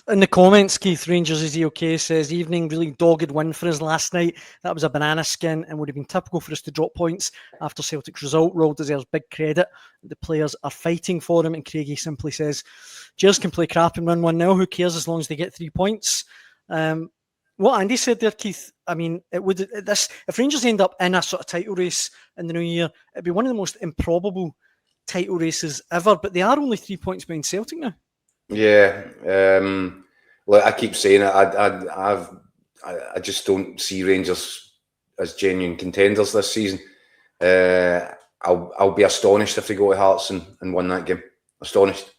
In the comments, Keith, Rangers is he okay? Says, evening, really dogged win for us last night. That was a banana skin and would have been typical for us to drop points after Celtic's result. Roll deserves big credit. The players are fighting for him. And Craigie simply says, Gers can play crap and run 1-0. Who cares as long as they get 3 points? What Andy said there, Keith, I mean, if Rangers end up in a sort of title race in the new year, it'd be one of the most improbable title races ever. But they are only 3 points behind Celtic now. Yeah, like I keep saying it, I just don't see Rangers as genuine contenders this season. I'll be astonished if they go to Hearts and win that game. Astonished.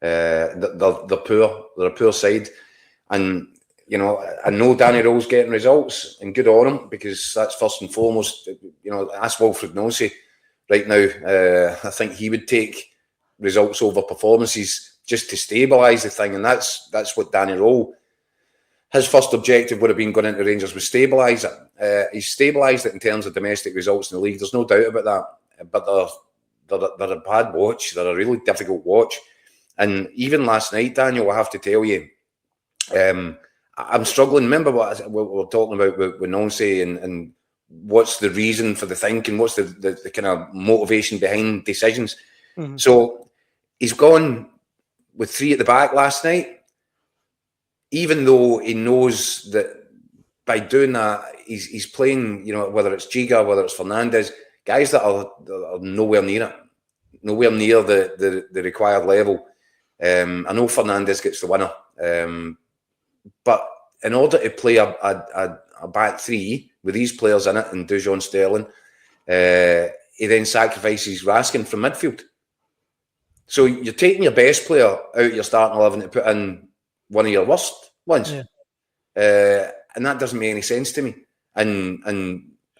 They're poor. They're a poor side, and you know I know Danny Rowe's getting results, and good on him because that's first and foremost. You know, ask Wilfred Nosey right now. I think he would take results over performances just to stabilise the thing, and that's what Danny Rowe, his first objective would have been going into Rangers was stabilise it. He's stabilised it in terms of domestic results in the league. There's no doubt about that. But they're a bad watch. They're a really difficult watch. And even last night, Daniel, I have to tell you, I'm struggling. Remember what we were talking about with Nosey and what's the reason for the thinking? What's the kind of motivation behind decisions? Mm-hmm. So he's gone with 3 at the back last night, even though he knows that by doing that, he's playing, you know, whether it's Giga, whether it's Fernandez, guys that are nowhere near it, nowhere near the required level. I know Fernandez gets the winner, but in order to play a back 3 with these players in it and Dujon Sterling, he then sacrifices Raskin from midfield. So you're taking your best player out of your starting 11 to put in one of your worst ones. Yeah. And that doesn't make any sense to me. And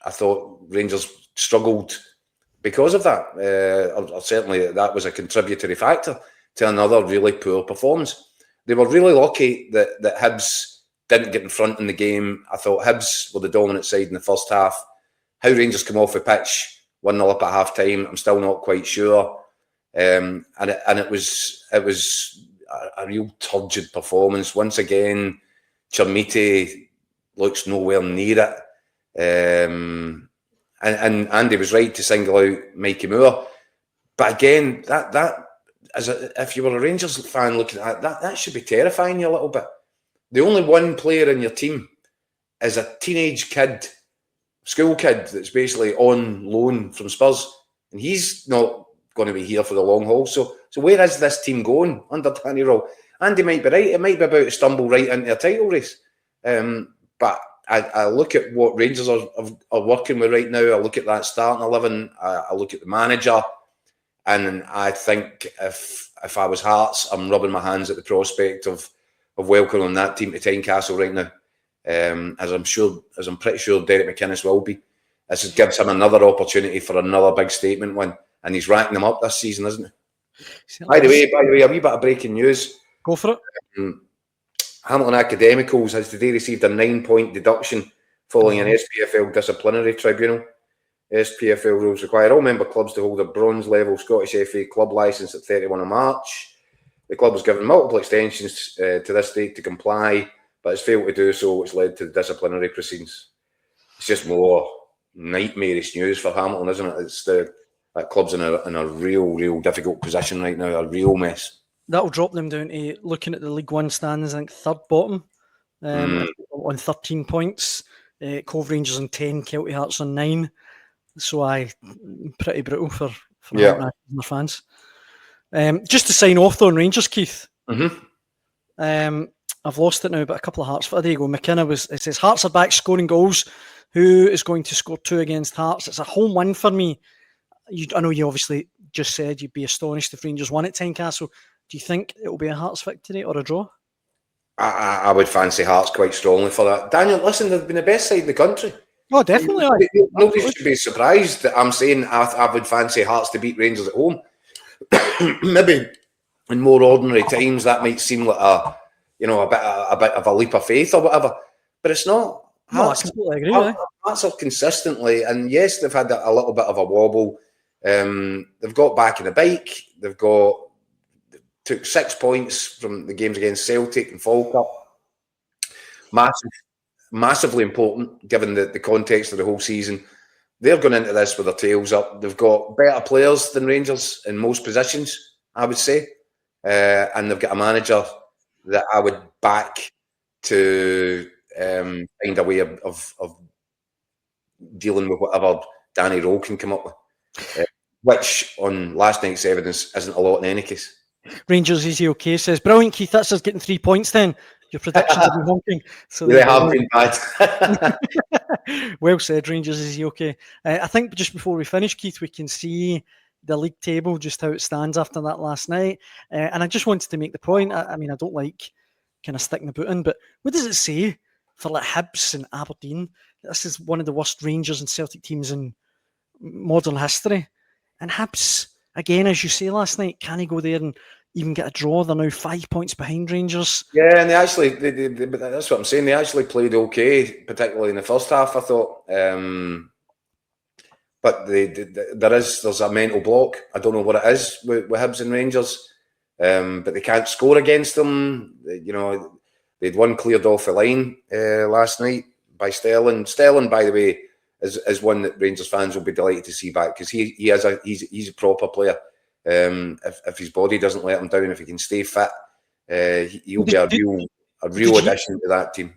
I thought Rangers struggled because of that. Or certainly that was a contributory factor to another really poor performance. They were really lucky that Hibs didn't get in front in the game. I thought Hibs were the dominant side in the first half. How Rangers come off the pitch 1-0 up at half time, I'm still not quite sure. And it was a real turgid performance. Once again, Chermiti looks nowhere near it. And Andy was right to single out Mikey Moore. But again, that if you were a Rangers fan looking at that should be terrifying you a little bit. The only one player in your team is a teenage kid, school kid that's basically on loan from Spurs, and he's not going to be here for the long haul. So where is this team going under Danny Rowe? Andy might be right. It might be about to stumble right into a title race. But I look at what Rangers are working with right now. I look at that starting 11. I look at the manager, and I think if I was Hearts, I'm rubbing my hands at the prospect of welcoming that team to Tynecastle right now. As I'm pretty sure Derek McInnes will be. This gives him another opportunity for another big statement win. And he's racking them up this season, isn't he? By the way, a wee bit of breaking news. Go for it. Hamilton Academicals has today received a 9-point deduction following an SPFL disciplinary tribunal. SPFL rules require all member clubs to hold a bronze level Scottish FA club licence at 31 of March. The club was given multiple extensions to this date to comply, but has failed to do so, which led to the disciplinary proceedings. It's just more nightmarish news for Hamilton, isn't it? It's that club's in a real difficult position right now, a real mess. That'll drop them down to looking at the League One standings, I think third bottom on 13 points. Cove Rangers on 10, Kelty Hearts on 9. So pretty brutal for their fans. Just to sign off though on Rangers, Keith. Mm-hmm. I've lost it now, but a couple of Hearts. There you go. McKenna it says Hearts are back scoring goals. Who is going to score 2 against Hearts? It's a home win for me. I know you obviously just said you'd be astonished if Rangers won at Tynecastle. Do you think it will be a Hearts victory or a draw? I would fancy Hearts quite strongly for that. Daniel, listen, they've been the best side in the country. Oh, definitely. Nobody should be surprised that I'm saying I would fancy Hearts to beat Rangers at home. Maybe in more ordinary times that might seem like a bit of a leap of faith or whatever, but it's not. Hearts, I completely agree. Hearts are consistently, and yes, they've had a little bit of a wobble. They've got back in the bike. They've got took 6 points from the games against Celtic and Falkirk. Massively important, given the context of the whole season. They're going into this with their tails up. They've got better players than Rangers in most positions, I would say. And they've got a manager that I would back to find a way of dealing with whatever Danny Rowe can come up with. Which, on last night's evidence, isn't a lot in any case. Rangers Easy OK says, brilliant, Keith, that's us getting 3 points then. Your predictions have been honking. So they have been bad. Well said, Rangers Easy OK. I think just before we finish, Keith, we can see the league table, just how it stands after that last night. And I just wanted to make the point, I mean, I don't like kind of sticking the boot in, but what does it say for like Hibs and Aberdeen? This is one of the worst Rangers and Celtic teams in modern history. And Hibs, again, as you say last night, can he go there and even get a draw? They're now 5 points behind Rangers. Yeah, and they actually, that's what I'm saying, they actually played okay, particularly in the first half, I thought. But there's a mental block. I don't know what it is with Hibs and Rangers, but they can't score against them. You know, they'd one cleared off the line last night by Sterling. Sterling, by the way, is one that Rangers fans will be delighted to see back, because he's a proper player. If his body doesn't let him down, if he can stay fit, he'll be a real addition to that team.